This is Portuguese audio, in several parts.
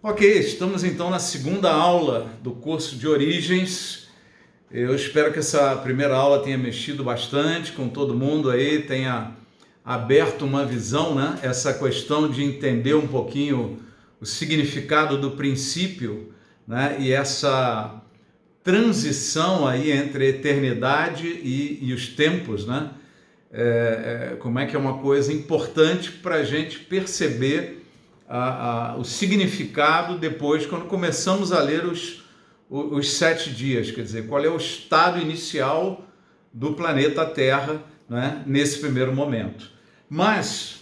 Ok, estamos então na segunda aula do curso de Origens. Eu espero que essa primeira aula tenha mexido bastante com todo mundo aí, tenha aberto uma visão, né? Essa questão de entender um pouquinho o significado do princípio, né? E essa transição aí entre a eternidade e os tempos, né? Como é que é uma coisa importante para a gente perceber o significado depois, quando começamos a ler os 7 dias, quer dizer, qual é o estado inicial do planeta Terra, né, nesse primeiro momento. Mas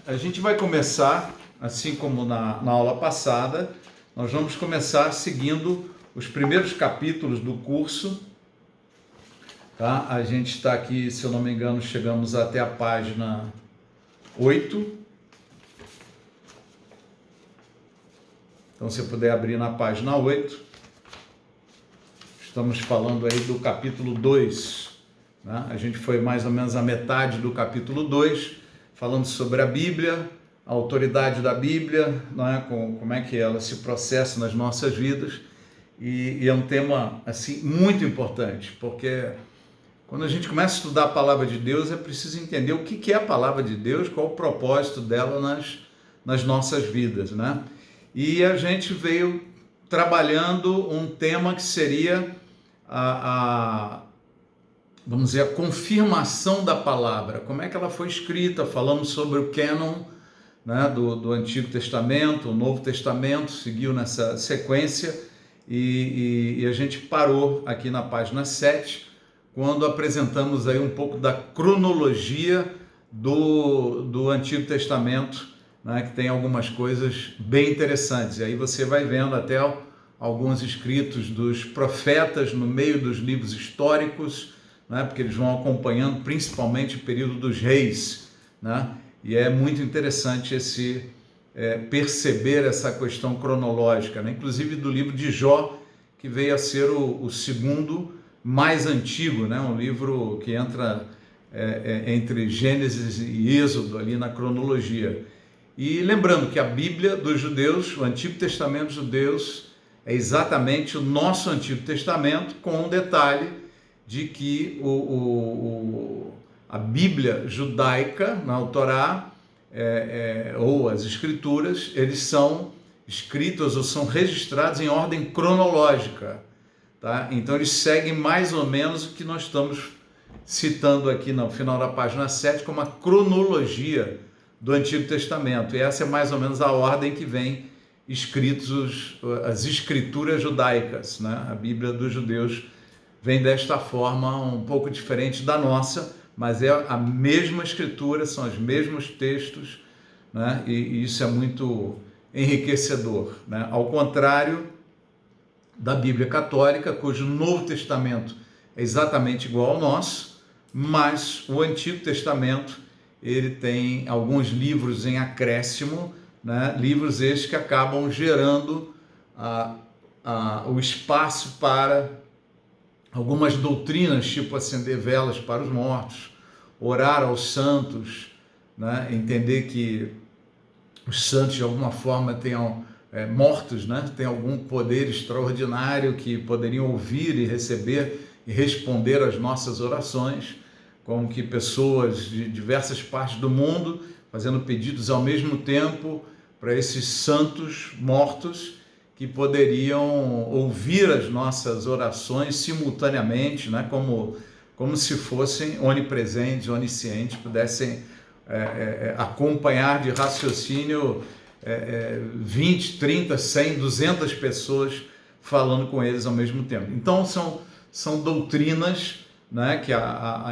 a gente vai começar, assim como na aula passada, nós vamos começar seguindo os primeiros capítulos do curso. Tá? A gente está aqui, se eu não me engano, chegamos até a página 8. Então, se eu puder abrir na página 8, estamos falando aí do capítulo 2. Né? A gente foi mais ou menos a metade do capítulo 2, falando sobre a Bíblia, a autoridade da Bíblia, né? Como é que ela se processa nas nossas vidas. E é um tema assim, muito importante, porque quando a gente começa a estudar a palavra de Deus, é preciso entender o que é a palavra de Deus, qual o propósito dela nas nossas vidas, né? E a gente veio trabalhando um tema que seria vamos dizer, a confirmação da palavra. Como é que ela foi escrita? Falamos sobre o cânon, né, do Antigo Testamento, o Novo Testamento, seguiu nessa sequência e a gente parou aqui na página 7, quando apresentamos aí um pouco da cronologia do Antigo Testamento, né, que tem algumas coisas bem interessantes. E aí você vai vendo até alguns escritos dos profetas no meio dos livros históricos, né, porque eles vão acompanhando principalmente o período dos reis, né, e é muito interessante perceber essa questão cronológica, né, inclusive do livro de Jó, que veio a ser o segundo mais antigo, né, um livro que entra entre Gênesis e Êxodo ali na cronologia. E lembrando que a Bíblia dos judeus, o Antigo Testamento dos judeus, é exatamente o nosso Antigo Testamento, com um detalhe de que a Bíblia judaica, na Torá, ou as Escrituras, eles são escritos ou são registrados em ordem cronológica. Tá? Então eles seguem mais ou menos o que nós estamos citando aqui no final da página 7 como a cronologia do Antigo Testamento, e essa é mais ou menos a ordem que vem escritos as escrituras judaicas, né? A Bíblia dos judeus vem desta forma, um pouco diferente da nossa, mas é a mesma escritura, são os mesmos textos, né? E isso é muito enriquecedor, né? Ao contrário da Bíblia católica, cujo Novo Testamento é exatamente igual ao nosso, mas o Antigo Testamento ele tem alguns livros em acréscimo, né? Livros estes que acabam gerando o espaço para algumas doutrinas, tipo acender velas para os mortos, orar aos santos, né? Entender que os santos de alguma forma tenham mortos, né? Tem algum poder extraordinário que poderiam ouvir e receber e responder às nossas orações, como que pessoas de diversas partes do mundo fazendo pedidos ao mesmo tempo para esses santos mortos que poderiam ouvir as nossas orações simultaneamente, né? Como se fossem onipresentes, oniscientes, pudessem acompanhar de raciocínio 20, 30, 100, 200 pessoas falando com eles ao mesmo tempo. Então são doutrinas, né, que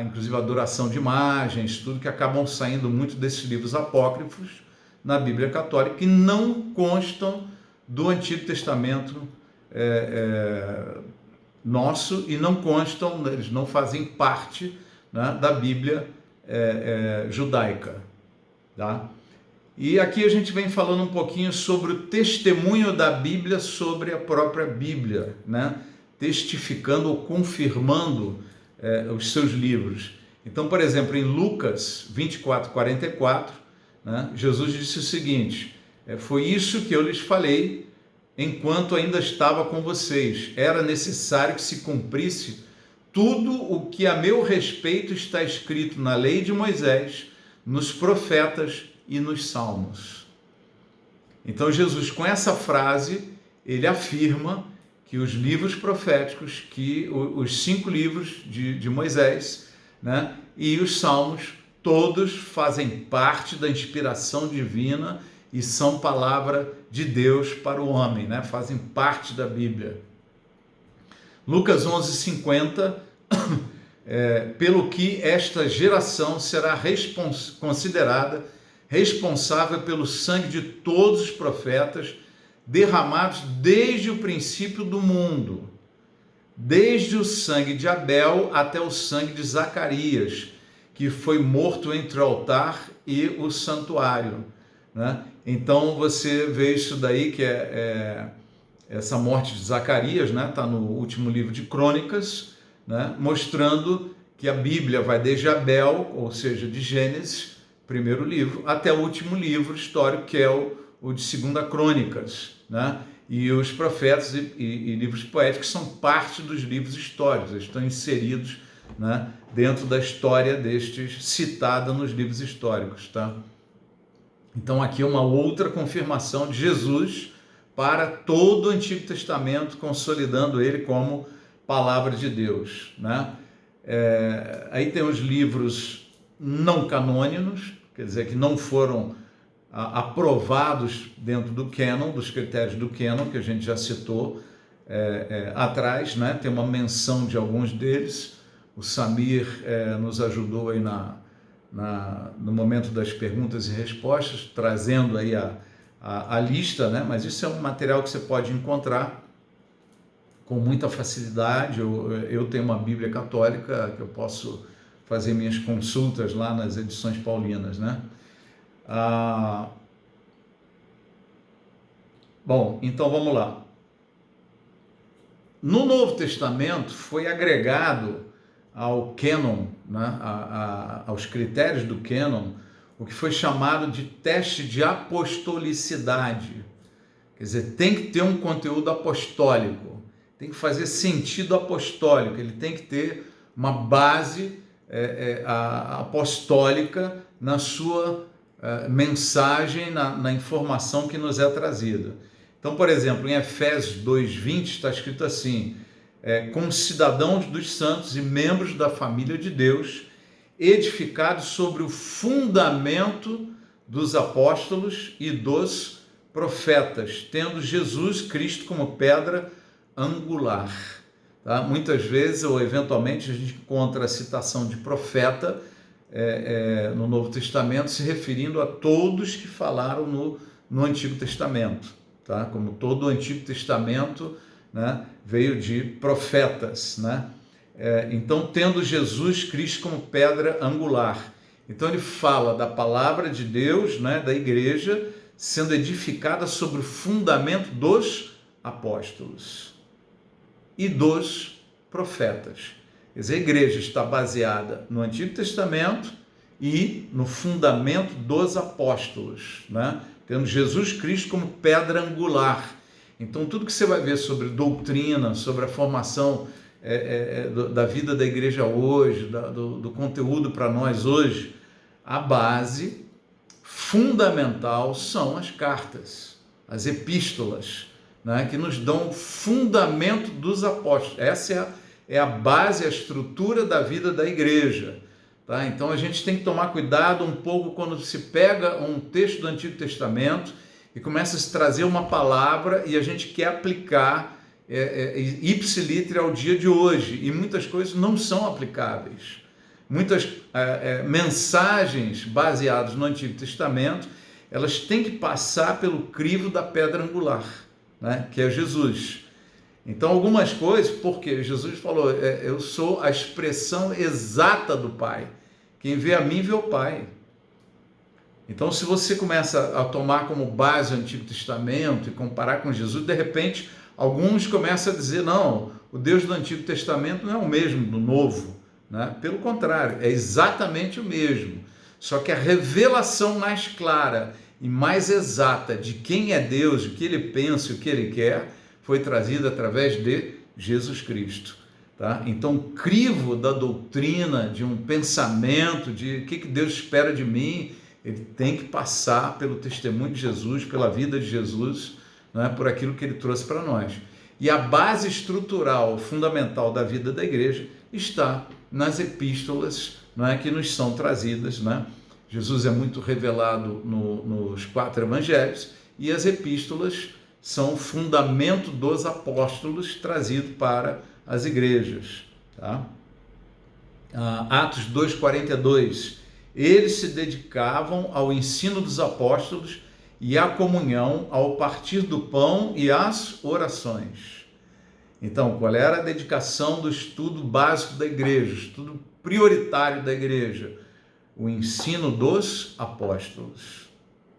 inclusive a adoração de imagens, tudo que acabam saindo muito desses livros apócrifos na Bíblia católica, que não constam do Antigo Testamento nosso e não constam, eles não fazem parte, né, da Bíblia judaica. Tá? E aqui a gente vem falando um pouquinho sobre o testemunho da Bíblia sobre a própria Bíblia, né? Testificando ou confirmando os seus livros. Então, por exemplo, em Lucas 24:44, né, Jesus disse o seguinte: Foi isso que eu lhes falei enquanto ainda estava com vocês. Era necessário que se cumprisse tudo o que a meu respeito está escrito na lei de Moisés, nos profetas e nos salmos. Então Jesus, com essa frase, ele afirma que os livros proféticos, que os 5 livros de Moisés, né, e os salmos, todos fazem parte da inspiração divina e são palavra de Deus para o homem, né? Fazem parte da Bíblia. Lucas 11:50, pelo que esta geração será considerada responsável pelo sangue de todos os profetas derramados desde o princípio do mundo, desde o sangue de Abel até o sangue de Zacarias, que foi morto entre o altar e o santuário, né? Então você vê isso daí, que essa morte de Zacarias, né? Está no último livro de Crônicas, né? Mostrando que a Bíblia vai desde Abel, ou seja, de Gênesis, primeiro livro, até o último livro histórico, que é o de 2 Crônicas, né? E os profetas e livros poéticos são parte dos livros históricos, eles estão inseridos, né, dentro da história destes, citada nos livros históricos, tá? Então aqui é uma outra confirmação de Jesus para todo o Antigo Testamento, consolidando ele como palavra de Deus, né? Aí tem os livros não canônicos, quer dizer, que não foram aprovados dentro do cânon, dos critérios do cânon, que a gente já citou atrás, né? Tem uma menção de alguns deles. O Samir nos ajudou aí no momento das perguntas e respostas, trazendo aí a lista, né? Mas isso é um material que você pode encontrar com muita facilidade. Eu tenho uma Bíblia católica que eu posso fazer minhas consultas lá nas edições paulinas, né? Bom, então vamos lá. No Novo Testamento foi agregado ao cânon, né, aos critérios do cânon, o que foi chamado de teste de apostolicidade. Quer dizer, tem que ter um conteúdo apostólico, tem que fazer sentido apostólico, ele tem que ter uma base apostólica na sua mensagem, na informação que nos é trazida. Então, por exemplo, em Efésios 2:20 está escrito assim: como cidadãos dos santos e membros da família de Deus, edificados sobre o fundamento dos apóstolos e dos profetas, tendo Jesus Cristo como pedra angular. Tá? Muitas vezes, ou eventualmente, a gente encontra a citação de profeta no Novo Testamento, se referindo a todos que falaram no Antigo Testamento, tá? Como todo o Antigo Testamento, né, veio de profetas, né? Então, tendo Jesus Cristo como pedra angular. Então, ele fala da palavra de Deus, né, da igreja, sendo edificada sobre o fundamento dos apóstolos e dos profetas. Quer dizer, a igreja está baseada no Antigo Testamento e no fundamento dos apóstolos, né? Tendo Jesus Cristo como pedra angular. Então, tudo que você vai ver sobre doutrina, sobre a formação da vida da igreja hoje, do conteúdo para nós hoje, a base fundamental são as cartas, as epístolas, né, que nos dão o fundamento dos apóstolos. Essa é a base, a estrutura da vida da igreja. Tá? Então a gente tem que tomar cuidado um pouco quando se pega um texto do Antigo Testamento e começa a se trazer uma palavra e a gente quer aplicar ipsiliter ao dia de hoje, e muitas coisas não são aplicáveis. Muitas mensagens baseadas no Antigo Testamento, elas têm que passar pelo crivo da pedra angular, né, que é Jesus. Então, algumas coisas, porque Jesus falou, eu sou a expressão exata do Pai. Quem vê a mim, vê o Pai. Então, se você começa a tomar como base o Antigo Testamento e comparar com Jesus, de repente, alguns começam a dizer, não, o Deus do Antigo Testamento não é o mesmo do Novo, né? Pelo contrário, é exatamente o mesmo. Só que a revelação mais clara e mais exata de quem é Deus, o que ele pensa, o que ele quer, foi trazida através de Jesus Cristo. Tá? Então, crivo da doutrina, de um pensamento, de o que Deus espera de mim, ele tem que passar pelo testemunho de Jesus, pela vida de Jesus, né, por aquilo que ele trouxe para nós. E a base estrutural, fundamental da vida da igreja está nas epístolas, né, que nos são trazidas. Né? Jesus é muito revelado nos 4 evangelhos, e as epístolas são o fundamento dos apóstolos trazido para as igrejas. Tá? Atos 2,42, eles se dedicavam ao ensino dos apóstolos e à comunhão, ao partir do pão e às orações. Então, qual era a dedicação do estudo básico da igreja, o estudo prioritário da igreja? O ensino dos apóstolos.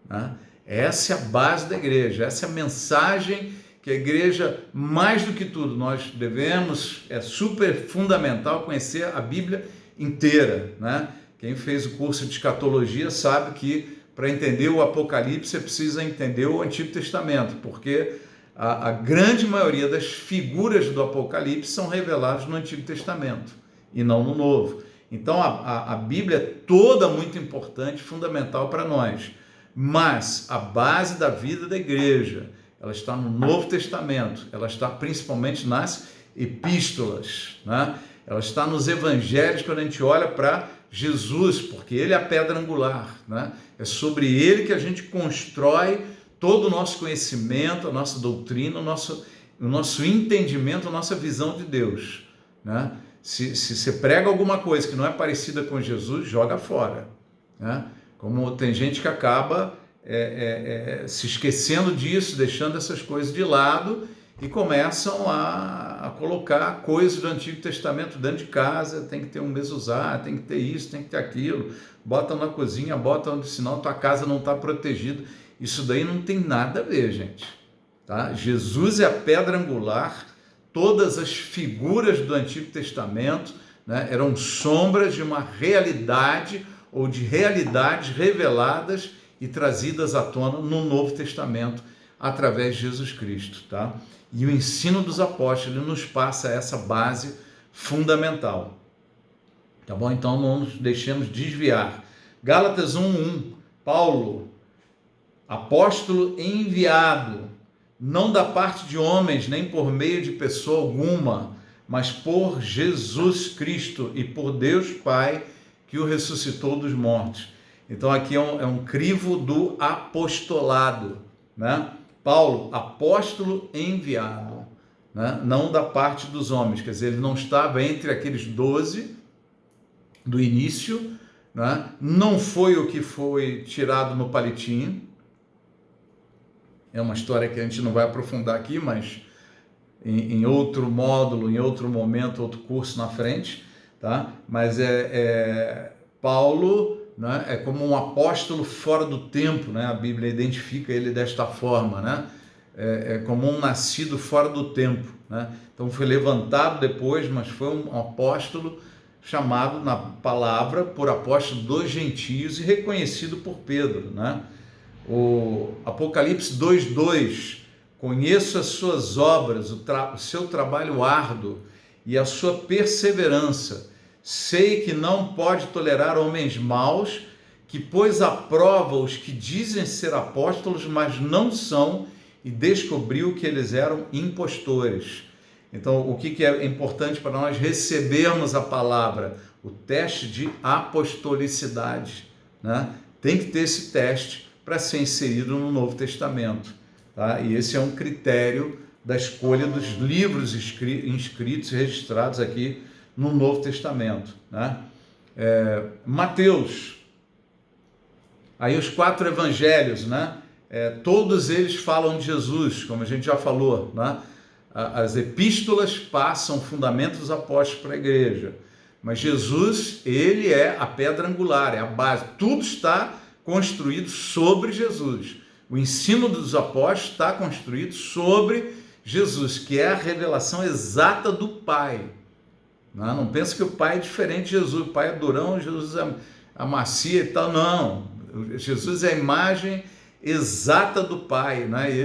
Né? Essa é a base da igreja, essa é a mensagem que a igreja, mais do que tudo, nós devemos, é super fundamental conhecer a Bíblia inteira. Né? Quem fez o curso de escatologia sabe que para entender o Apocalipse você precisa entender o Antigo Testamento, porque a grande maioria das figuras do Apocalipse são reveladas no Antigo Testamento e não no Novo. Então a Bíblia é toda muito importante, fundamental para nós, mas a base da vida da igreja, ela está no Novo Testamento, ela está principalmente nas epístolas, né? Ela está nos evangelhos, quando a gente olha para Jesus, porque ele é a pedra angular, né? É sobre ele que a gente constrói todo o nosso conhecimento, a nossa doutrina, o nosso entendimento, a nossa visão de Deus. Né? Se você prega alguma coisa que não é parecida com Jesus, joga fora. Né? Como tem gente que acaba se esquecendo disso, deixando essas coisas de lado e começam a colocar coisas do Antigo Testamento dentro de casa. Tem que ter um mezuzá, tem que ter isso, tem que ter aquilo, bota na cozinha, bota onde, senão tua casa não está protegida. Isso daí não tem nada a ver, gente. Tá? Jesus é a pedra angular, todas as figuras do Antigo Testamento, né, eram sombras de uma realidade ou de realidades reveladas e trazidas à tona no Novo Testamento através de Jesus Cristo. Tá? E o ensino dos apóstolos nos passa essa base fundamental. Tá bom? Então não nos deixemos desviar. Gálatas 1:1, Paulo, apóstolo enviado, não da parte de homens, nem por meio de pessoa alguma, mas por Jesus Cristo e por Deus Pai, que o ressuscitou dos mortos. Então aqui é um crivo do apostolado, né? Paulo, apóstolo enviado, né? Não da parte dos homens, quer dizer, ele não estava entre aqueles 12 do início, né? Não foi o que foi tirado no palitinho. É uma história que a gente não vai aprofundar aqui, mas em outro módulo, em outro momento, outro curso na frente, tá? Mas Paulo, né, é como um apóstolo fora do tempo, né? A Bíblia identifica ele desta forma, né? É como um nascido fora do tempo, né? Então foi levantado depois, mas foi um apóstolo chamado na palavra por apóstolo dos gentios e reconhecido por Pedro, né? O Apocalipse 2:2, conheço as suas obras, o seu trabalho árduo e a sua perseverança. Sei que não pode tolerar homens maus, que pôs à prova os que dizem ser apóstolos, mas não são, e descobriu que eles eram impostores. Então, o que é importante para nós recebermos a palavra? O teste de apostolicidade, né? Tem que ter esse teste para ser inserido no Novo Testamento. Tá? E esse é um critério da escolha dos livros inscritos e registrados aqui no Novo Testamento. Né? Mateus, aí os 4 evangelhos, né? Todos eles falam de Jesus, como a gente já falou. Né? As epístolas passam fundamentos dos apóstolos para a igreja, mas Jesus, ele é a pedra angular, é a base, tudo está construído sobre Jesus. O ensino dos apóstolos está construído sobre Jesus, que é a revelação exata do Pai. Não pensa que o Pai é diferente de Jesus, o Pai é durão, Jesus é a macia e tal, não. Jesus é a imagem exata do Pai, né? E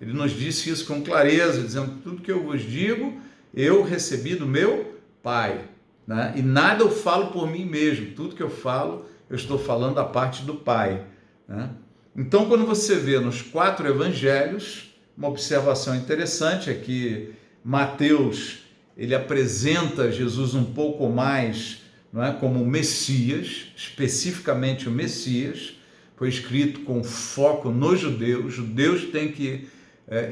ele nos disse isso com clareza, dizendo: tudo que eu vos digo, eu recebi do meu Pai, né? E nada eu falo por mim mesmo, tudo que eu falo, eu estou falando da parte do Pai, né? Então, quando você vê nos 4 evangelhos, uma observação interessante é que Mateus, ele apresenta Jesus um pouco mais, não é, como o Messias, especificamente o Messias. Foi escrito com foco nos judeus. Os judeus têm que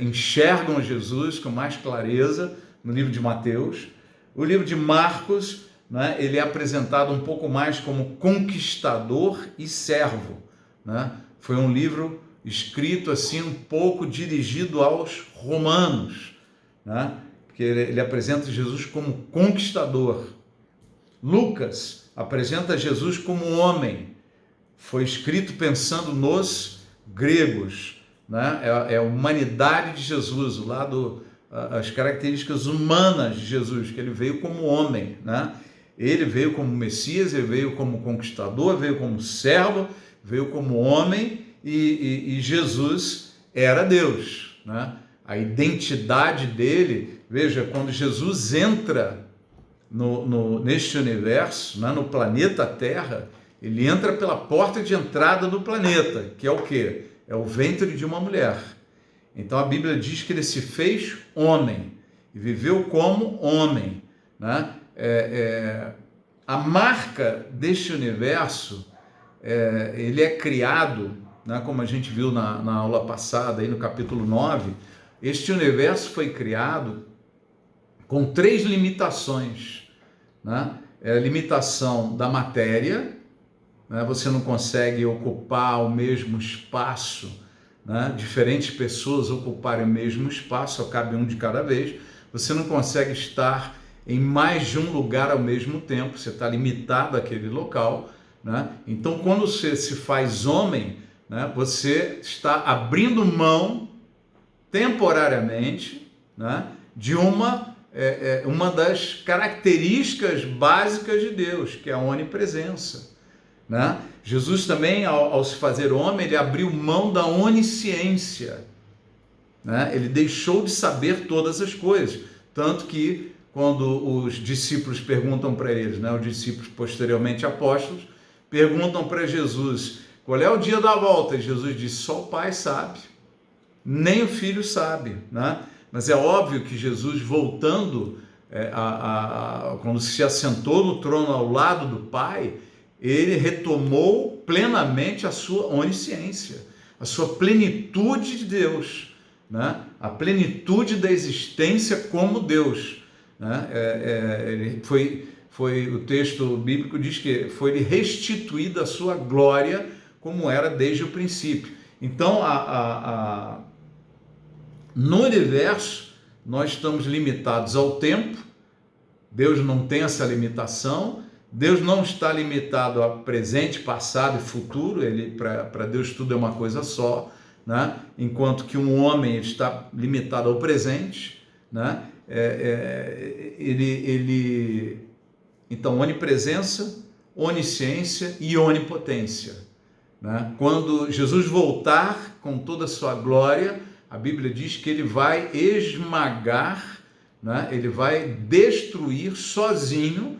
enxergam Jesus com mais clareza no livro de Mateus. O livro de Marcos, né, ele é apresentado um pouco mais como conquistador e servo, né? Foi um livro escrito assim um pouco dirigido aos romanos, né? Porque ele apresenta Jesus como conquistador. Lucas apresenta Jesus como homem. Foi escrito pensando nos gregos, né? É a humanidade de Jesus, o lado, as características humanas de Jesus, que ele veio como homem, né? Ele veio como Messias, ele veio como conquistador, veio como servo, veio como homem, e Jesus era Deus, né? A identidade dele, veja, quando Jesus entra neste universo, né, no planeta Terra, ele entra pela porta de entrada do planeta, que é o quê? É o ventre de uma mulher. Então a Bíblia diz que ele se fez homem e viveu como homem, né? A marca deste universo, ele é criado, né, como a gente viu na aula passada, aí no capítulo 9, este universo foi criado com 3 limitações, né? É a limitação da matéria, né? Você não consegue ocupar o mesmo espaço, né? Diferentes pessoas ocuparem o mesmo espaço, só cabe um de cada vez. Você não consegue estar em mais de um lugar ao mesmo tempo, você está limitado àquele local, né? Então, quando você se faz homem, né, você está abrindo mão temporariamente, né, de uma das características básicas de Deus, que é a onipresença, né? Jesus também, ao se fazer homem, ele abriu mão da onisciência, né? Ele deixou de saber todas as coisas, tanto que quando os discípulos perguntam para eles, né, os discípulos posteriormente apóstolos, perguntam para Jesus, qual é o dia da volta? E Jesus diz, só o Pai sabe, nem o Filho sabe, né? Mas é óbvio que Jesus, voltando, quando se assentou no trono ao lado do Pai, ele retomou plenamente a sua onisciência, a sua plenitude de Deus, né? A plenitude da existência como Deus, né? O texto bíblico diz que foi restituída a sua glória como era desde o princípio. Então, no universo, nós estamos limitados ao tempo. Deus não tem essa limitação. Deus não está limitado a presente, passado e futuro. Para Deus tudo é uma coisa só, né? Enquanto que um homem está limitado ao presente, né? Então, onipresença, onisciência e onipotência, né? Quando Jesus voltar com toda a sua glória, a Bíblia diz que ele vai esmagar, né? Ele vai destruir sozinho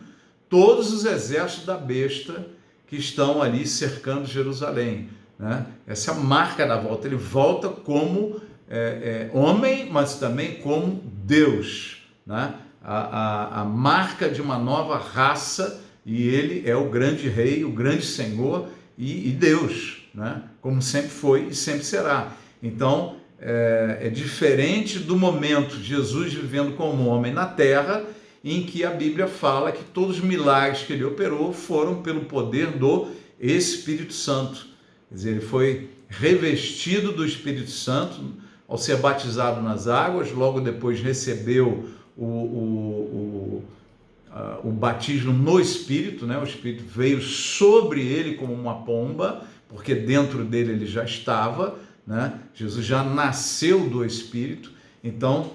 todos os exércitos da besta que estão ali cercando Jerusalém, né? Essa é a marca da volta. Ele volta como homem, mas também como Deus, né? A marca de uma nova raça, e ele é o grande rei, o grande Senhor e Deus, né? Como sempre foi e sempre será. Então, é diferente do momento de Jesus vivendo como homem na terra, em que a Bíblia fala que todos os milagres que ele operou foram pelo poder do Espírito Santo. Quer dizer, ele foi revestido do Espírito Santo ao ser batizado nas águas, logo depois recebeu o batismo no Espírito, né? O Espírito veio sobre ele como uma pomba, porque dentro dele ele já estava, né? Jesus já nasceu do Espírito. Então,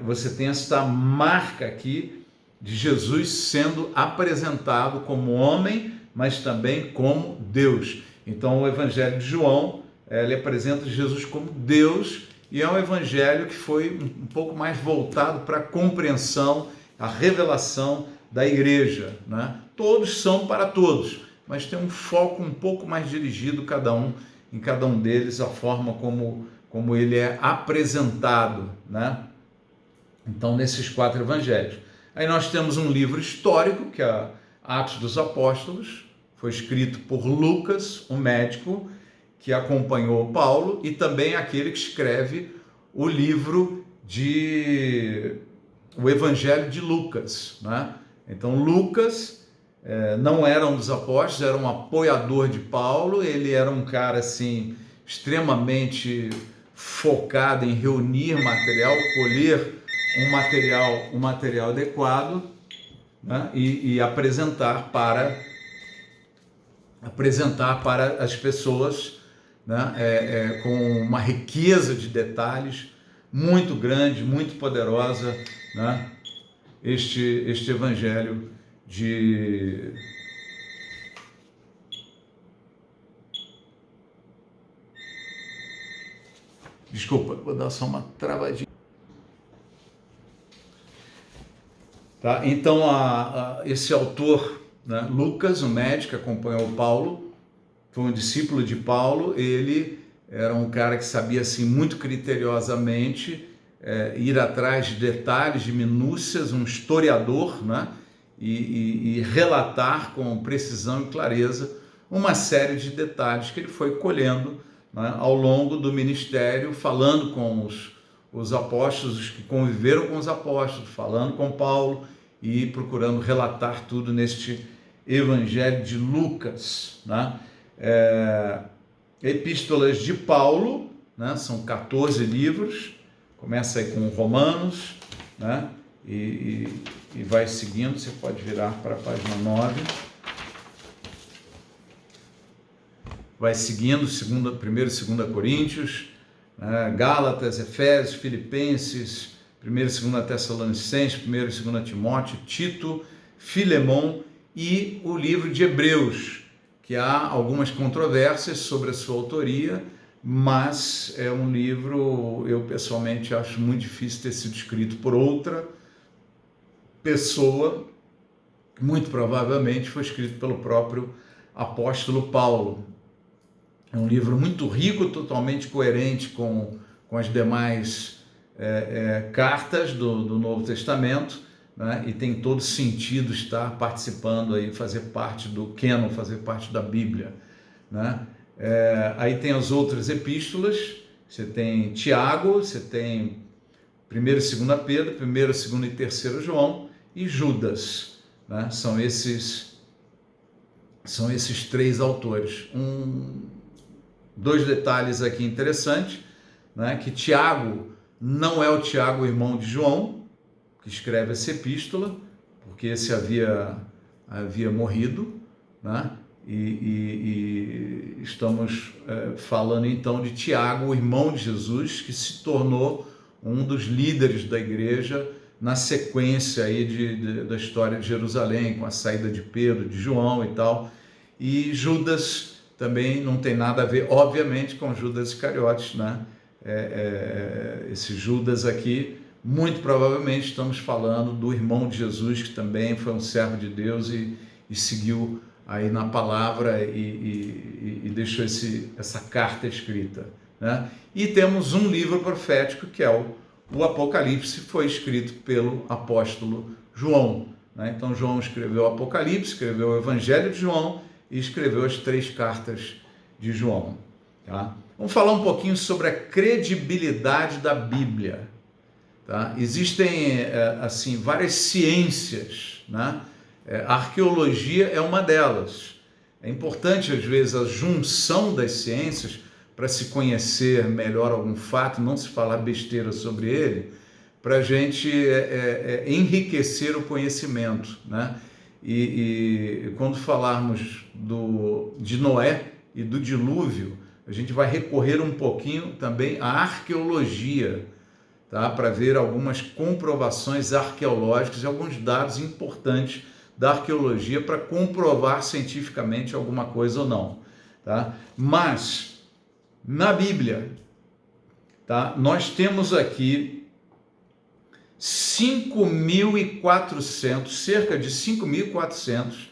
você tem esta marca aqui de Jesus sendo apresentado como homem, mas também como Deus. Então o Evangelho de João, ele apresenta Jesus como Deus, e é um evangelho que foi um pouco mais voltado para a compreensão, a revelação da igreja, né? Todos são para todos, mas tem um foco um pouco mais dirigido em cada um deles, a forma como ele é apresentado, né? Então, nesses 4 evangelhos. Aí nós temos um livro histórico, que é Atos dos Apóstolos, foi escrito por Lucas, um médico, que acompanhou Paulo, e também aquele que escreve o livro o Evangelho de Lucas, né? Então Lucas não era um dos apóstolos, era um apoiador de Paulo, ele era um cara assim extremamente focado em reunir material, colher um material adequado, né? E apresentar para as pessoas, né? Com uma riqueza de detalhes muito grande, muito poderosa, né? Este evangelho de desculpa, vou dar só uma travadinha. Tá? Então esse autor, né, Lucas, o médico que acompanhou Paulo, foi um discípulo de Paulo. Ele era um cara que sabia assim muito criteriosamente ir atrás de detalhes, de minúcias, um historiador, né? E relatar com precisão e clareza uma série de detalhes que ele foi colhendo, né, ao longo do ministério, falando com os apóstolos, os que conviveram com os apóstolos, falando com Paulo e procurando relatar tudo neste Evangelho de Lucas, né? Epístolas de Paulo, né? São 14 livros, começa aí com Romanos, né? E vai seguindo, você pode virar para a página 9. Vai seguindo, 1º e 2º Coríntios, né? Gálatas, Efésios, Filipenses, 1º e 2º Tessalonicenses, 1º e 2º Timóteo, Tito, Filemão e o livro de Hebreus, que há algumas controvérsias sobre a sua autoria, mas é um livro, eu pessoalmente acho muito difícil ter sido escrito por outra pessoa. Muito provavelmente foi escrito pelo próprio apóstolo Paulo. É um livro muito rico, totalmente coerente com as demais cartas do Novo Testamento, né? E tem todo sentido estar participando aí, fazer parte do cânon, fazer parte da Bíblia, né? Aí tem as outras epístolas, você tem Tiago, você tem 1º e 2º Pedro, 1º, 2º e 3º João e Judas, né? São esses 3 autores. Dois detalhes aqui interessantes, né? Que Tiago não é o Tiago, irmão de João, que escreve essa epístola, porque esse havia morrido, né? E estamos falando então de Tiago, o irmão de Jesus, que se tornou um dos líderes da igreja na sequência aí da história de Jerusalém, com a saída de Pedro, de João e tal. E Judas também não tem nada a ver, obviamente, com Judas Iscariotes, né? Esse Judas aqui, muito provavelmente estamos falando do irmão de Jesus, que também foi um servo de Deus e seguiu aí na palavra e deixou essa carta escrita, né? E temos um livro profético que é o Apocalipse, foi escrito pelo apóstolo João, né? Então João escreveu o Apocalipse, escreveu o Evangelho de João e escreveu as 3 cartas de João, tá? Vamos falar um pouquinho sobre a credibilidade da Bíblia, tá? Existem assim várias ciências, né? A arqueologia é uma delas. É importante às vezes a junção das ciências para se conhecer melhor algum fato, não se falar besteira sobre ele, para a gente enriquecer o conhecimento, né? E quando falarmos de Noé e do dilúvio, a gente vai recorrer um pouquinho também à arqueologia, tá? Para ver algumas comprovações arqueológicas e alguns dados importantes da arqueologia para comprovar cientificamente alguma coisa ou não. tá? Mas na Bíblia, tá? Nós temos aqui 5.400, cerca de 5.400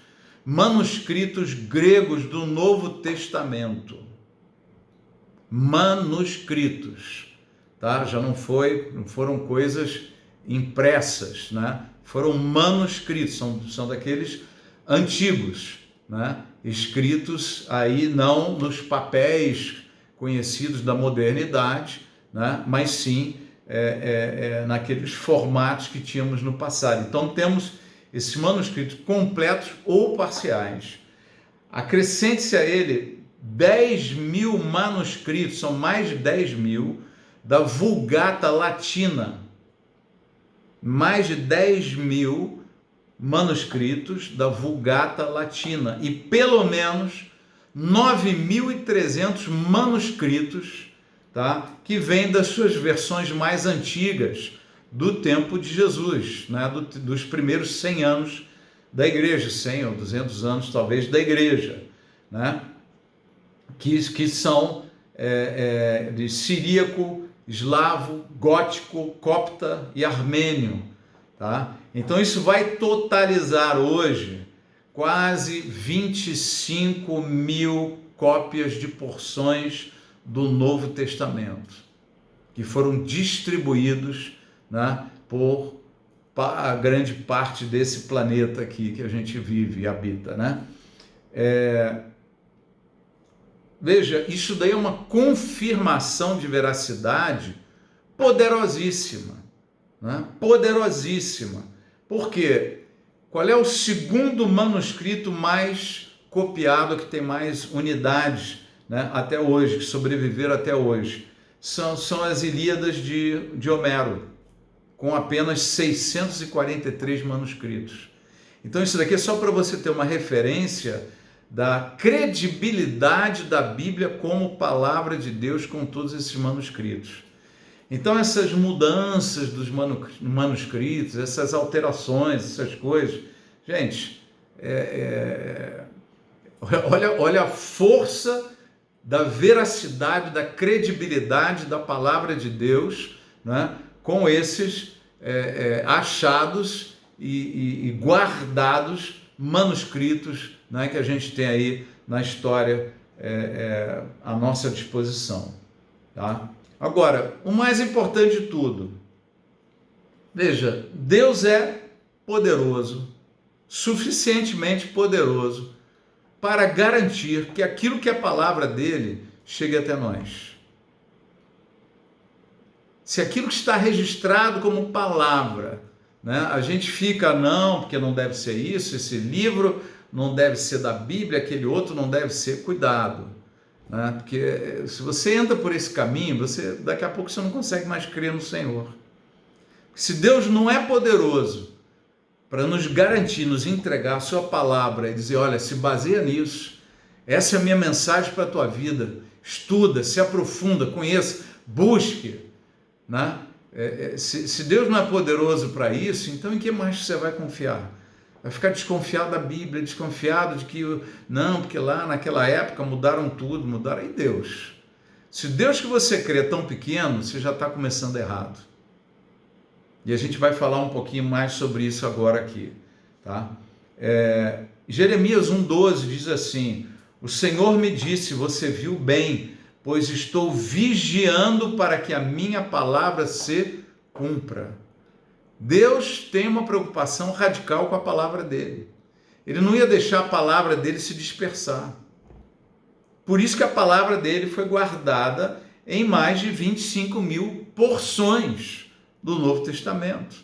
manuscritos gregos do Novo Testamento. Manuscritos, tá? Já não foram coisas impressas, né? Foram manuscritos, são daqueles antigos, né? Escritos aí não nos papéis conhecidos da modernidade, né? Mas sim naqueles formatos que tínhamos no passado. Então temos esses manuscritos completos ou parciais. Acrescente-se a ele 10.000 manuscritos, são mais de 10.000, da Vulgata Latina. Mais de 10.000 manuscritos da Vulgata Latina e pelo menos 9.300 manuscritos, tá, que vêm das suas versões mais antigas do tempo de Jesus, né, dos primeiros 100 anos da igreja, 100 ou 200 anos talvez da igreja, né, que são de siríaco, eslavo, gótico, copta e armênio, tá? Então isso vai totalizar hoje quase 25.000 cópias de porções do Novo Testamento, que foram distribuídos, né, por a grande parte desse planeta aqui que a gente vive e habita, né? Veja, isso daí é uma confirmação de veracidade poderosíssima, né? Poderosíssima. Por quê? Qual é o segundo manuscrito mais copiado, que tem mais unidades, né, até hoje, que sobreviveram até hoje? São as Ilíadas de Homero, com apenas 643 manuscritos. Então isso daqui é só para você ter uma referência da credibilidade da Bíblia como palavra de Deus com todos esses manuscritos. Então essas mudanças dos manuscritos, essas alterações, essas coisas, gente, olha a força da veracidade, da credibilidade da palavra de Deus, né, com esses achados e guardados manuscritos, né, que a gente tem aí na história à nossa disposição, tá? Agora, o mais importante de tudo, veja, Deus é poderoso, suficientemente poderoso para garantir que aquilo que é a palavra dele chegue até nós. Se aquilo que está registrado como palavra, né, a gente fica, não, porque não deve ser isso, esse livro não deve ser da Bíblia, aquele outro não deve ser, cuidado, né, porque se você entra por esse caminho, daqui a pouco você não consegue mais crer no Senhor. Se Deus não é poderoso para nos garantir, nos entregar a sua palavra e dizer, olha, se baseia nisso, essa é a minha mensagem para a tua vida, estuda, se aprofunda, conheça, busque, né? Se Deus não é poderoso para isso, então em que mais você vai confiar? Vai ficar desconfiado da Bíblia, desconfiado de que, não, porque lá naquela época mudaram tudo, mudaram, e Deus? Se Deus que você crê é tão pequeno, você já está começando errado. E a gente vai falar um pouquinho mais sobre isso agora aqui, tá? Jeremias 1,12 diz assim, o Senhor me disse, você viu bem, pois estou vigiando para que a minha palavra se cumpra. Deus tem uma preocupação radical com a palavra dele. Ele não ia deixar a palavra dele se dispersar. Por isso que a palavra dele foi guardada em mais de 25.000 porções do Novo Testamento.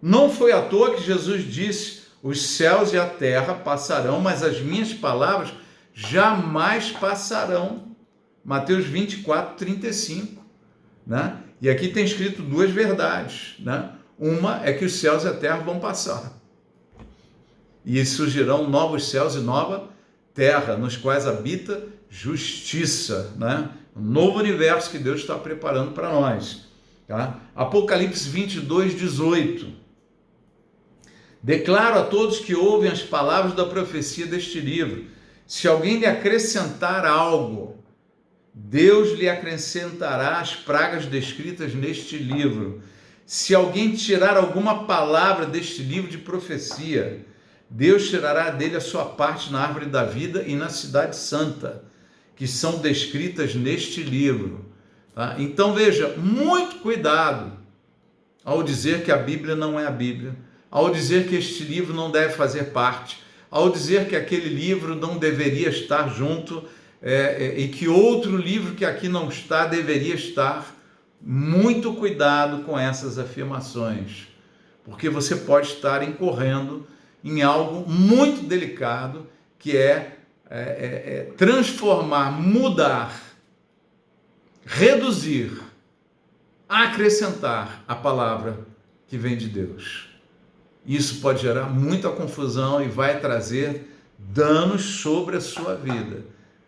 Não foi à toa que Jesus disse, os céus e a terra passarão, mas as minhas palavras jamais passarão. Mateus 24:35, né? E aqui tem escrito duas verdades, né? Uma é que os céus e a terra vão passar. E surgirão novos céus e nova terra, nos quais habita justiça, né? Um novo universo que Deus está preparando para nós, tá? Apocalipse 22:18. Declaro a todos que ouvem as palavras da profecia deste livro, Se alguém lhe acrescentar algo, Deus lhe acrescentará as pragas descritas neste livro. Se alguém tirar alguma palavra deste livro de profecia, Deus tirará dele a sua parte na árvore da vida e na cidade santa, que são descritas neste livro. Tá? Então veja, muito cuidado ao dizer que a Bíblia não é a Bíblia, ao dizer que este livro não deve fazer parte, ao dizer que aquele livro não deveria estar junto e que outro livro que aqui não está deveria estar. Muito cuidado com essas afirmações, porque você pode estar incorrendo em algo muito delicado, que é transformar, mudar, reduzir, acrescentar a palavra que vem de Deus. Isso pode gerar muita confusão e vai trazer danos sobre a sua vida.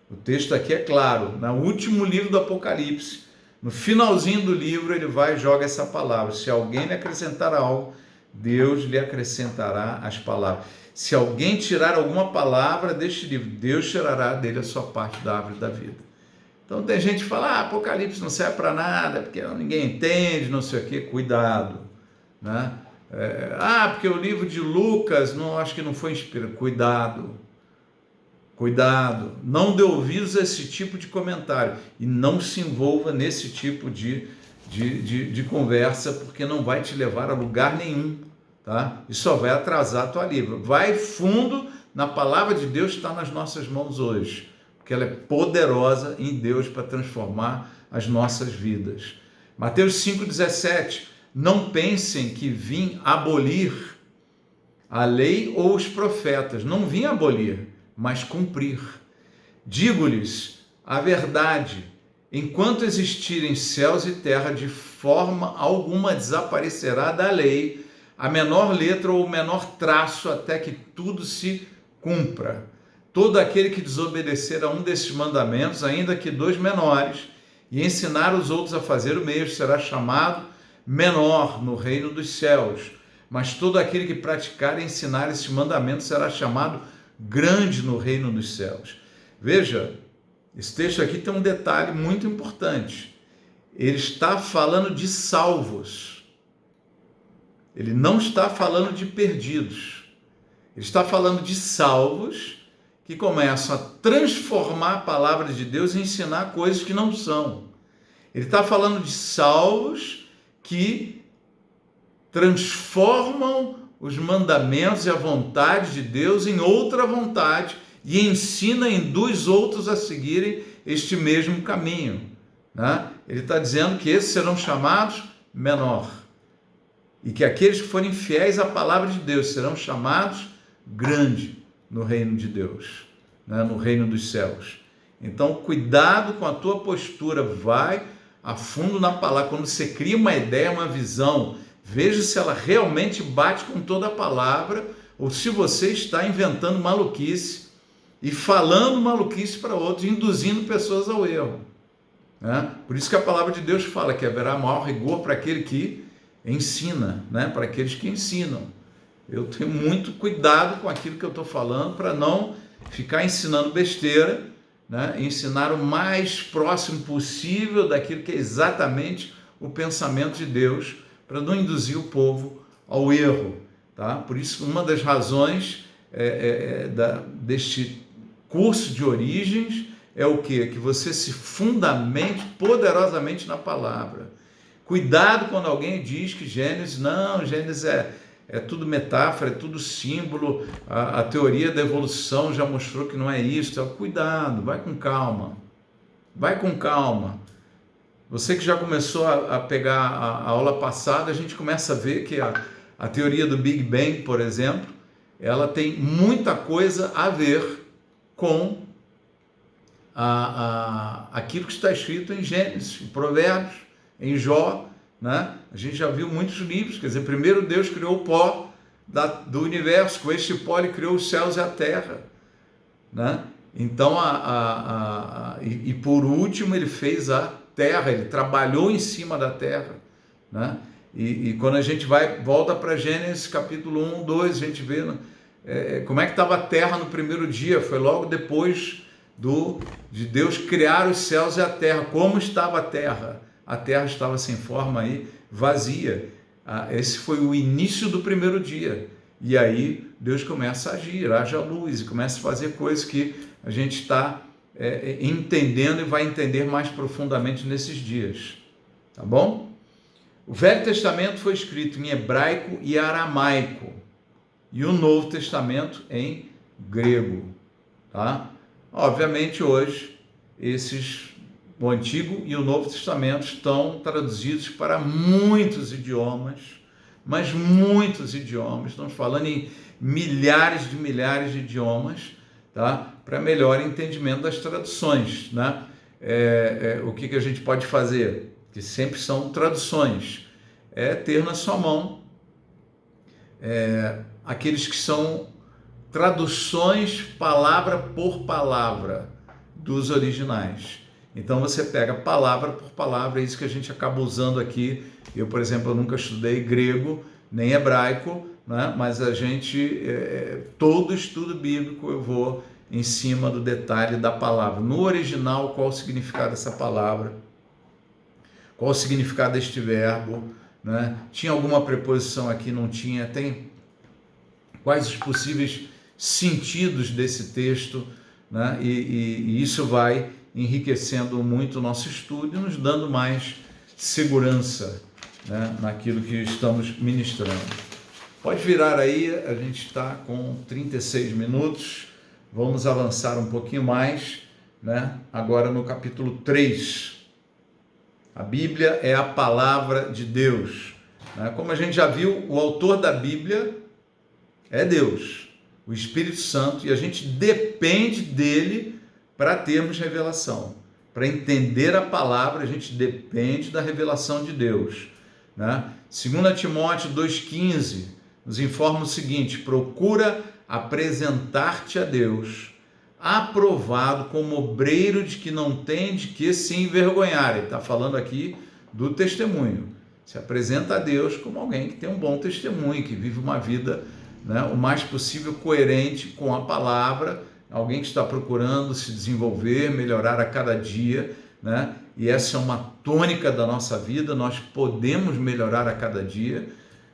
O texto aqui é claro, no último livro do Apocalipse, no finalzinho do livro, ele vai e joga essa palavra. Se alguém lhe acrescentar algo, Deus lhe acrescentará as palavras. Se alguém tirar alguma palavra deste livro, Deus tirará dele a sua parte da árvore da vida. Então tem gente que fala, Apocalipse não serve para nada, porque ninguém entende, não sei o quê. Cuidado, né? Porque o livro de Lucas, acho que não foi inspirado. Cuidado, não dê ouvidos a esse tipo de comentário e não se envolva nesse tipo de conversa, porque não vai te levar a lugar nenhum, tá? E só vai atrasar a tua vida. Vai fundo na palavra de Deus que está nas nossas mãos hoje, porque ela é poderosa em Deus para transformar as nossas vidas. Mateus 5,17, não pensem que vim abolir a lei ou os profetas, não vim abolir, mas cumprir. Digo-lhes a verdade, enquanto existirem céus e terra, de forma alguma desaparecerá da lei a menor letra ou o menor traço, até que tudo se cumpra. Todo aquele que desobedecer a um desses mandamentos, ainda que dos menores, e ensinar os outros a fazer o mesmo, será chamado menor no reino dos céus. Mas todo aquele que praticar e ensinar esses mandamentos será chamado grande no reino dos céus. Veja, esse texto aqui tem um detalhe muito importante. Ele está falando de salvos. Ele não está falando de perdidos. Ele está falando de salvos que começam a transformar a palavra de Deus e ensinar coisas que não são. Ele está falando de salvos que transformam os mandamentos e a vontade de Deus em outra vontade e ensina e induz outros a seguirem este mesmo caminho, né? Ele está dizendo que esses serão chamados menor e que aqueles que forem fiéis à palavra de Deus serão chamados grande no reino de Deus, né? No reino dos céus. Então, cuidado com a tua postura, vai a fundo na palavra. Quando você cria uma ideia, uma visão, veja se ela realmente bate com toda a palavra ou se você está inventando maluquice e falando maluquice para outros, induzindo pessoas ao erro, né? Por isso que a palavra de Deus fala que haverá maior rigor para aquele que ensina, né? Para aqueles que ensinam. Eu tenho muito cuidado com aquilo que eu estou falando para não ficar ensinando besteira, né? Ensinar o mais próximo possível daquilo que é exatamente o pensamento de Deus, para não induzir o povo ao erro, tá? Por isso, uma das razões deste curso de origens é o quê? Que você se fundamente poderosamente na palavra. Cuidado quando alguém diz que Gênesis é tudo metáfora, é tudo símbolo, a teoria da evolução já mostrou que não é isso. Então, cuidado, vai com calma. Vai com calma. Você que já começou a pegar a aula passada, a gente começa a ver que a teoria do Big Bang, por exemplo, ela tem muita coisa a ver com aquilo que está escrito em Gênesis, em Provérbios, em Jó, né? A gente já viu muitos livros, quer dizer, primeiro Deus criou o pó do universo, com este pó ele criou os céus e a terra, né? Então, e por último ele fez a terra, ele trabalhou em cima da terra, né? E quando a gente volta para Gênesis capítulo 1, 2, a gente vê como é que estava a terra no primeiro dia? Foi logo depois de Deus criar os céus e a terra. Como estava a terra? A terra estava sem forma aí, vazia. Esse foi o início do primeiro dia. E aí Deus começa a agir, haja luz, e começa a fazer coisas que a gente está entendendo e vai entender mais profundamente nesses dias. Tá bom? O Velho Testamento foi escrito em hebraico e aramaico, e o Novo Testamento em grego. Tá? Obviamente hoje o Antigo e o Novo Testamento estão traduzidos para muitos idiomas, mas muitos idiomas, estamos falando em milhares de idiomas, tá? Para melhor entendimento das traduções, né? O que a gente pode fazer? Que sempre são traduções, ter na sua mão aqueles que são traduções palavra por palavra dos originais. Então você pega palavra por palavra, é isso que a gente acaba usando aqui. Eu, por exemplo, eu nunca estudei grego, nem hebraico, né? Mas a gente, todo estudo bíblico eu vou em cima do detalhe da palavra. No original, qual o significado dessa palavra? Qual o significado deste verbo? Né? Tinha alguma preposição aqui? Não tinha? Tem? Quais os possíveis sentidos desse texto? Né? E isso vai enriquecendo muito o nosso estudo e nos dando mais segurança, né, naquilo que estamos ministrando. Pode virar aí, a gente está com 36 minutos, vamos avançar um pouquinho mais, né? Agora no capítulo 3. A Bíblia é a palavra de Deus. Né? Como a gente já viu, o autor da Bíblia é Deus, o Espírito Santo, e a gente depende dele para termos revelação. Para entender a palavra, a gente depende da revelação de Deus. Né? 2 Timóteo 2,15 nos informa o seguinte: procura apresentar-te a Deus aprovado como obreiro de que não tem de que se envergonhar. Ele está falando aqui do testemunho. Se apresenta a Deus como alguém que tem um bom testemunho, que vive uma vida, né, o mais possível coerente com a palavra, alguém que está procurando se desenvolver, melhorar a cada dia, né? E essa é uma tônica da nossa vida. Nós podemos melhorar a cada dia,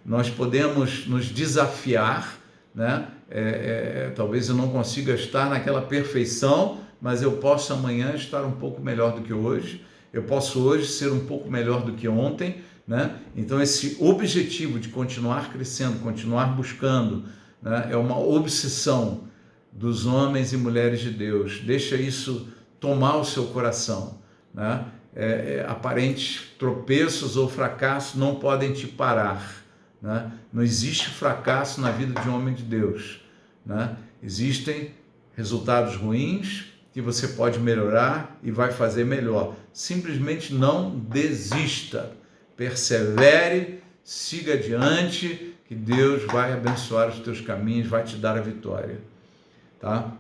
nós podemos nos desafiar, né? Talvez eu não consiga estar naquela perfeição, mas eu posso amanhã estar um pouco melhor do que hoje, eu posso hoje ser um pouco melhor do que ontem, né? Então esse objetivo de continuar crescendo, continuar buscando, né, é uma obsessão dos homens e mulheres de Deus. Deixa isso tomar o seu coração, né? Aparentes tropeços ou fracassos não podem te parar, né? Não existe fracasso na vida de um homem de Deus, né? Existem resultados ruins que você pode melhorar e vai fazer melhor. Simplesmente não desista, persevere, siga adiante, que Deus vai abençoar os teus caminhos, vai te dar a vitória. Tá?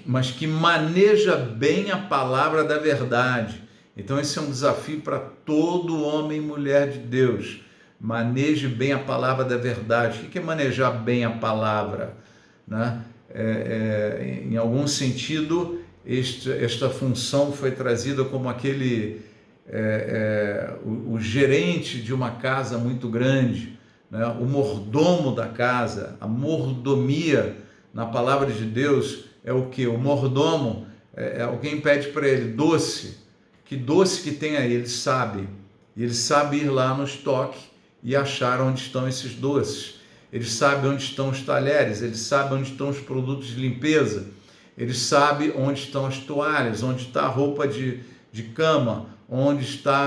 Mas que maneja bem a palavra da verdade. Então esse é um desafio para todo homem e mulher de Deus. Maneje bem a palavra da verdade. O que é manejar bem a palavra? Né? Em algum sentido, esta função foi trazida como aquele o gerente de uma casa muito grande, né? O mordomo da casa. A mordomia na palavra de Deus é o que? O mordomo, alguém pede para ele doce, que doce que tem aí, ele sabe, e ele sabe ir lá no estoque e achar onde estão esses doces, ele sabe onde estão os talheres, ele sabe onde estão os produtos de limpeza, ele sabe onde estão as toalhas, onde está a roupa de cama, onde está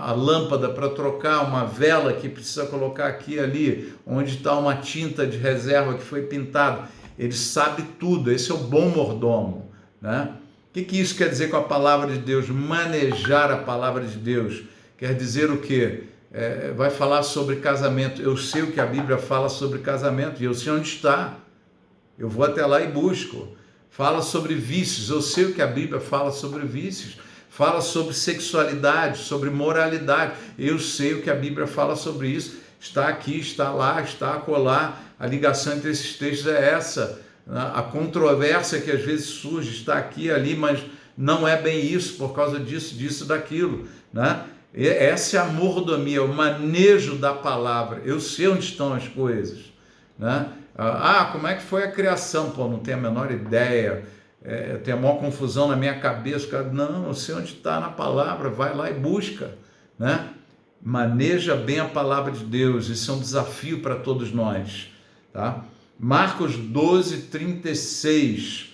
a lâmpada para trocar, uma vela que precisa colocar aqui e ali, onde está uma tinta de reserva que foi pintada. Ele sabe tudo, esse é o bom mordomo, né? O que isso quer dizer com a palavra de Deus? Manejar a palavra de Deus quer dizer o quê? Vai falar sobre casamento. Eu sei o que a Bíblia fala sobre casamento e eu sei onde está, eu vou até lá e busco. Fala sobre vícios, eu sei o que a Bíblia fala sobre vícios. Fala sobre sexualidade, sobre moralidade, eu sei o que a Bíblia fala sobre isso está aqui, está lá, está acolá. A ligação entre esses textos é essa. A controvérsia que às vezes surge está aqui e ali, mas não é bem isso, por causa disso, disso, daquilo, né? Essa é a mordomia, o manejo da palavra. Eu sei onde estão as coisas, né? Como é que foi a criação? Pô, não tenho a menor ideia. Eu tenho a maior confusão na minha cabeça. Cara, não, eu sei onde está na palavra, vai lá e busca, né? Maneja bem a palavra de Deus, isso é um desafio para todos nós, tá? Marcos 12:36,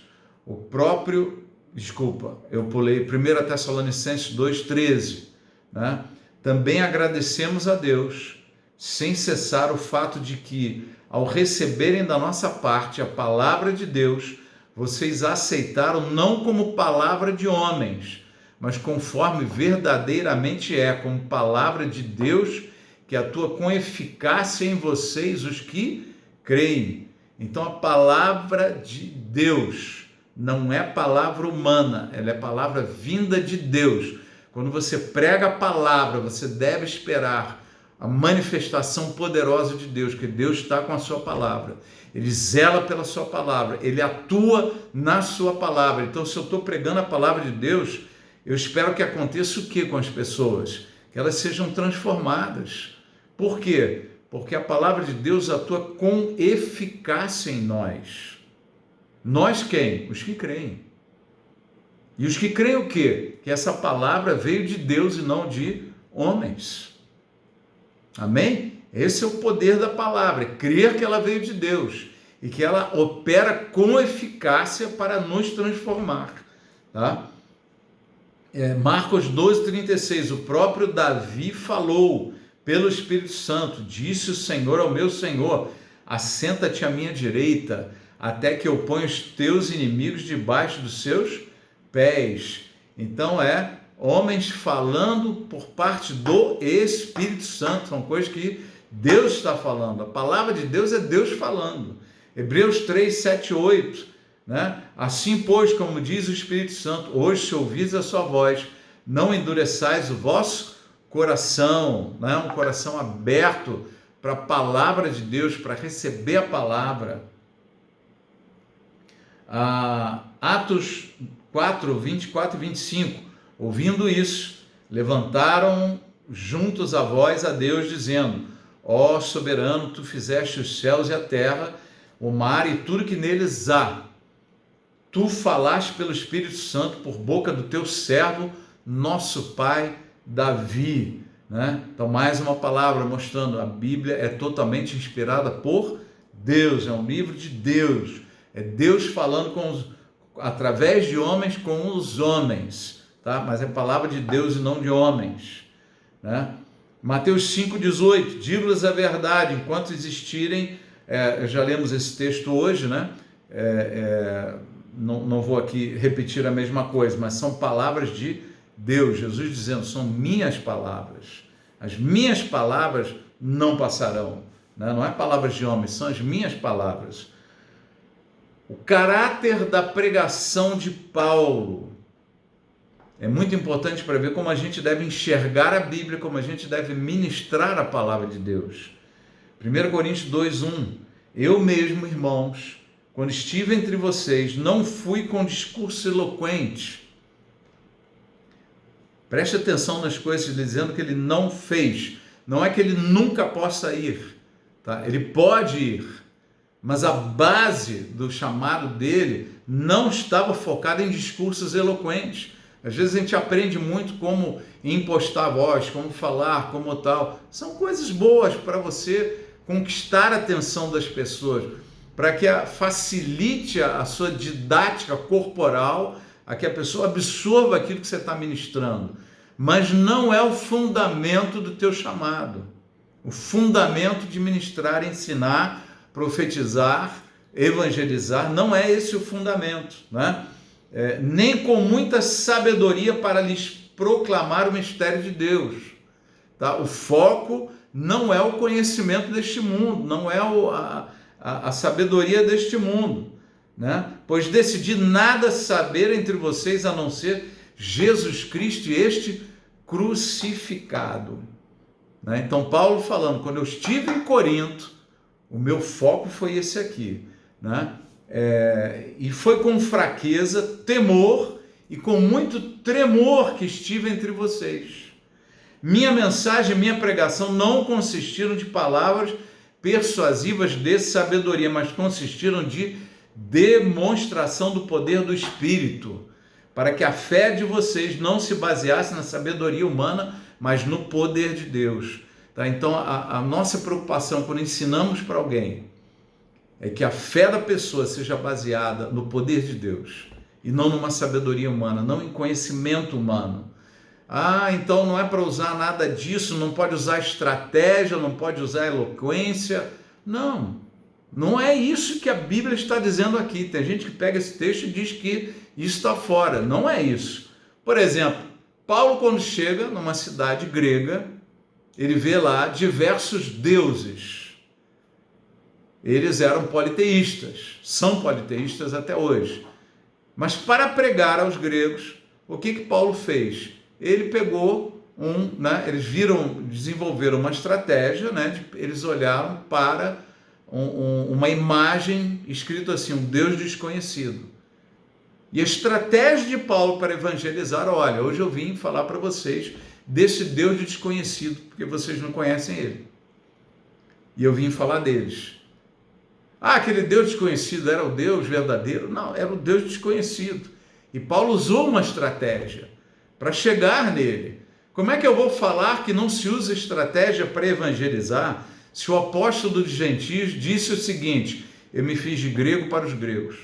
eu pulei 1 Tessalonicenses 2:13, né? Também agradecemos a Deus, sem cessar o fato de que, ao receberem da nossa parte a palavra de Deus, vocês a aceitaram não como palavra de homens, mas conforme verdadeiramente é, como palavra de Deus, que atua com eficácia em vocês, os que creem. Então a palavra de Deus não é palavra humana, ela é palavra vinda de Deus. Quando você prega a palavra, você deve esperar a manifestação poderosa de Deus, que Deus está com a sua palavra. Ele zela pela sua palavra, ele atua na sua palavra. Então, se eu estou pregando a palavra de Deus, eu espero que aconteça o que com as pessoas? Que elas sejam transformadas. Por quê? Porque a palavra de Deus atua com eficácia em nós. Nós quem? Os que creem. E os que creem o quê? Que essa palavra veio de Deus e não de homens. Amém? Esse é o poder da palavra, crer que ela veio de Deus e que ela opera com eficácia para nos transformar, tá? Marcos 12:36, o próprio Davi falou pelo Espírito Santo, disse o Senhor ao meu Senhor, assenta-te à minha direita, até que eu ponha os teus inimigos debaixo dos seus pés. Então homens falando por parte do Espírito Santo, são coisas que Deus está falando, a palavra de Deus é Deus falando. Hebreus 3:7-8, né? Assim, pois, como diz o Espírito Santo, hoje se ouvis a sua voz, não endureçais o vosso coração, né? Um coração aberto para a palavra de Deus, para receber a palavra. Atos 4:24-25, ouvindo isso, levantaram juntos a voz a Deus, dizendo: ó soberano, tu fizeste os céus e a terra, o mar e tudo que neles há. Tu falaste pelo Espírito Santo por boca do teu servo, nosso pai Davi, né? Então, mais uma palavra mostrando, a Bíblia é totalmente inspirada por Deus, é um livro de Deus, é Deus falando através de homens com os homens, tá? Mas é palavra de Deus e não de homens, né? Mateus 5:18, digo-lhes a verdade, enquanto existirem, já lemos esse texto hoje, né? Não vou aqui repetir a mesma coisa, mas são palavras de Deus, Jesus dizendo, são minhas palavras, as minhas palavras não passarão, né? Não é palavras de homens, são as minhas palavras. O caráter da pregação de Paulo é muito importante para ver como a gente deve enxergar a Bíblia, como a gente deve ministrar a palavra de Deus. 1 Coríntios 2:1, eu mesmo, irmãos, quando estive entre vocês, não fui com discurso eloquente. Preste atenção nas coisas, dizendo que ele não fez. Não é que ele nunca possa ir, tá? Ele pode ir, mas a base do chamado dele não estava focada em discursos eloquentes. Às vezes a gente aprende muito como impostar a voz, como falar, como tal. São coisas boas para você conquistar a atenção das pessoas, para que facilite a sua didática corporal, a que a pessoa absorva aquilo que você está ministrando. Mas não é o fundamento do teu chamado. O fundamento de ministrar, ensinar, profetizar, evangelizar, não é esse o fundamento, né? Nem com muita sabedoria para lhes proclamar o mistério de Deus, tá? O foco não é o conhecimento deste mundo, não é a sabedoria deste mundo, né? Pois decidi nada saber entre vocês a não ser Jesus Cristo e este crucificado. né? Então Paulo falando, quando eu estive em Corinto, o meu foco foi esse aqui, né? E foi com fraqueza, temor e com muito tremor que estive entre vocês. Minha mensagem, minha pregação não consistiram de palavras persuasivas de sabedoria, mas consistiram de demonstração do poder do Espírito, para que a fé de vocês não se baseasse na sabedoria humana, mas no poder de Deus. Tá? Então, a nossa preocupação quando ensinamos para alguém é que a fé da pessoa seja baseada no poder de Deus e não numa sabedoria humana, não em conhecimento humano. Então não é para usar nada disso, não pode usar estratégia, não pode usar eloquência. Não, não é isso que a Bíblia está dizendo aqui. Tem gente que pega esse texto e diz que isso está fora. Não é isso. Por exemplo, Paulo, quando chega numa cidade grega, ele vê lá diversos deuses. Eles eram politeístas, são politeístas até hoje. Mas para pregar aos gregos, o que Paulo fez? Ele pegou eles desenvolveram uma estratégia, eles olharam para uma imagem escrito assim, um Deus desconhecido. E a estratégia de Paulo para evangelizar, olha, hoje eu vim falar para vocês desse Deus desconhecido, porque vocês não conhecem ele. E eu vim falar deles. Aquele Deus desconhecido era o Deus verdadeiro? Não, era o Deus desconhecido. E Paulo usou uma estratégia para chegar nele. Como é que eu vou falar que não se usa estratégia para evangelizar se o apóstolo dos gentios disse o seguinte: eu me fiz de grego para os gregos,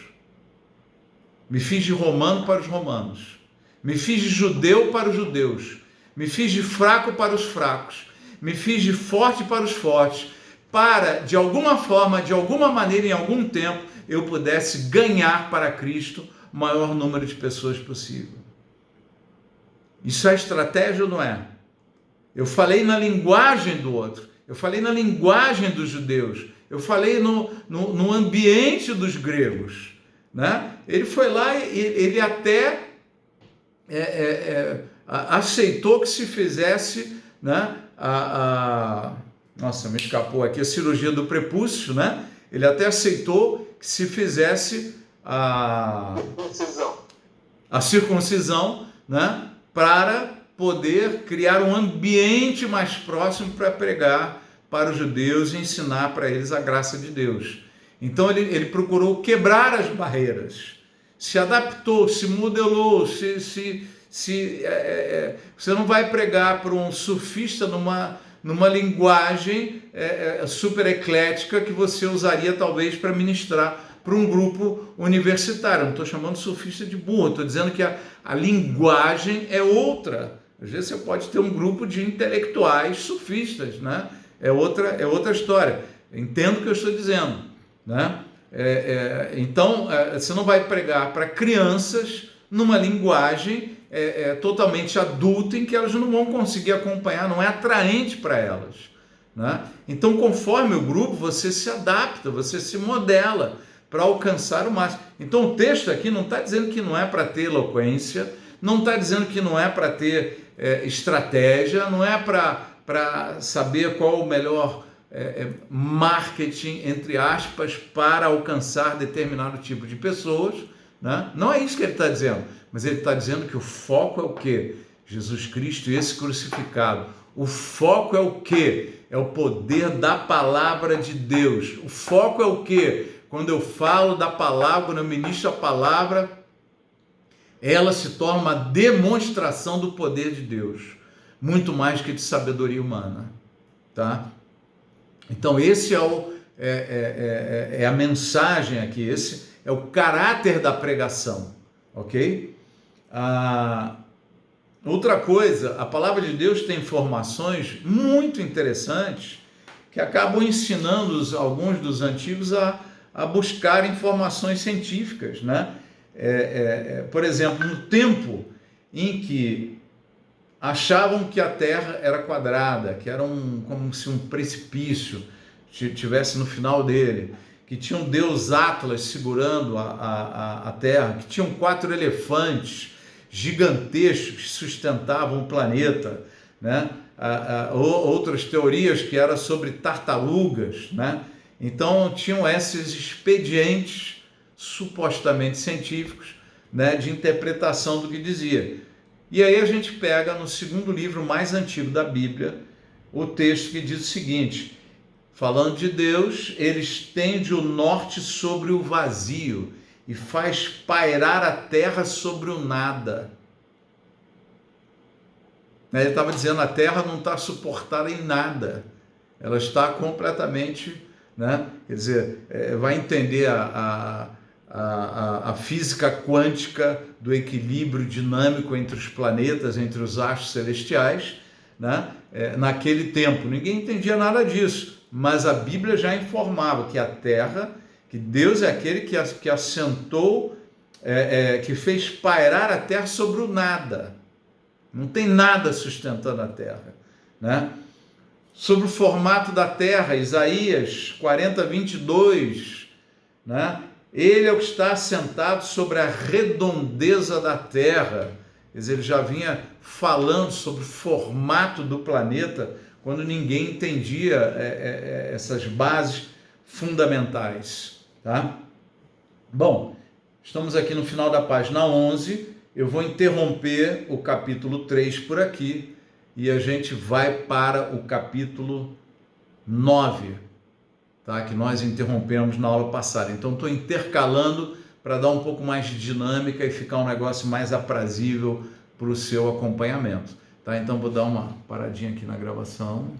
me fiz de romano para os romanos, me fiz de judeu para os judeus, me fiz de fraco para os fracos, me fiz de forte para os fortes, para, de alguma forma, de alguma maneira, em algum tempo, eu pudesse ganhar para Cristo o maior número de pessoas possível. Isso é estratégia ou não é? Eu falei na linguagem do outro, eu falei na linguagem dos judeus, eu falei no ambiente dos gregos, né? Ele foi lá e ele até aceitou que se fizesse, né, nossa, me escapou aqui a cirurgia do prepúcio, né? Ele até aceitou que se fizesse a circuncisão, né? Para poder criar um ambiente mais próximo para pregar para os judeus e ensinar para eles a graça de Deus. Então ele procurou quebrar as barreiras, se adaptou, se modelou, você não vai pregar para um surfista numa linguagem super eclética que você usaria talvez para ministrar para um grupo universitário. Não estou chamando surfista de burro, estou dizendo que a linguagem é outra. Às vezes você pode ter um grupo de intelectuais surfistas, né? É outra história. Entendo o que eu estou dizendo, né? Então, você não vai pregar para crianças numa linguagem totalmente adulta em que elas não vão conseguir acompanhar, não é atraente para elas, né? Então, conforme o grupo, você se adapta, você se modela para alcançar o máximo. Então, o texto aqui não está dizendo que não é para ter eloquência, não está dizendo que não é para ter estratégia, não é para saber qual o melhor marketing, entre aspas, para alcançar determinado tipo de pessoas, né? Não é isso que ele está dizendo, mas ele está dizendo que o foco é o quê? Jesus Cristo e esse crucificado. O foco é o quê? É o poder da palavra de Deus. O foco é o quê? Quando eu falo da palavra, quando eu ministro a palavra, ela se torna uma demonstração do poder de Deus, muito mais que de sabedoria humana, tá? Então esse é a mensagem aqui, esse é o caráter da pregação, ok? Outra coisa, a palavra de Deus tem informações muito interessantes que acabam ensinando alguns dos antigos a buscar informações científicas, né? Por exemplo, no tempo em que achavam que a Terra era quadrada, que era como se um precipício tivesse no final dele, que tinha um deus Atlas segurando a Terra, que tinham 4 elefantes gigantescos que sustentavam o planeta, né? Outras teorias que eram sobre tartarugas, né? Então tinham esses expedientes supostamente científicos, né, de interpretação do que dizia. E aí a gente pega no segundo livro mais antigo da Bíblia o texto que diz o seguinte: falando de Deus, ele estende o norte sobre o vazio e faz pairar a terra sobre o nada. Ele estava dizendo, a terra não está suportada em nada, ela está completamente, né? Quer dizer, vai entender a física quântica do equilíbrio dinâmico entre os planetas, entre os astros celestiais, né? Naquele tempo ninguém entendia nada disso, mas a Bíblia já informava que a terra, que Deus é aquele que assentou, que fez pairar a terra sobre o nada. Não tem nada sustentando a terra, né? Sobre o formato da terra, Isaías 40, 22, né? Ele é o que está assentado sobre a redondeza da terra. Quer dizer, ele já vinha falando sobre o formato do planeta quando ninguém entendia essas bases fundamentais, tá? Bom, estamos aqui no final da página 11. Eu vou interromper o capítulo 3 por aqui e a gente vai para o capítulo 9, tá? Que nós interrompemos na aula passada. Então estou intercalando para dar um pouco mais de dinâmica e ficar um negócio mais aprazível para o seu acompanhamento, tá? Então vou dar uma paradinha aqui na gravação.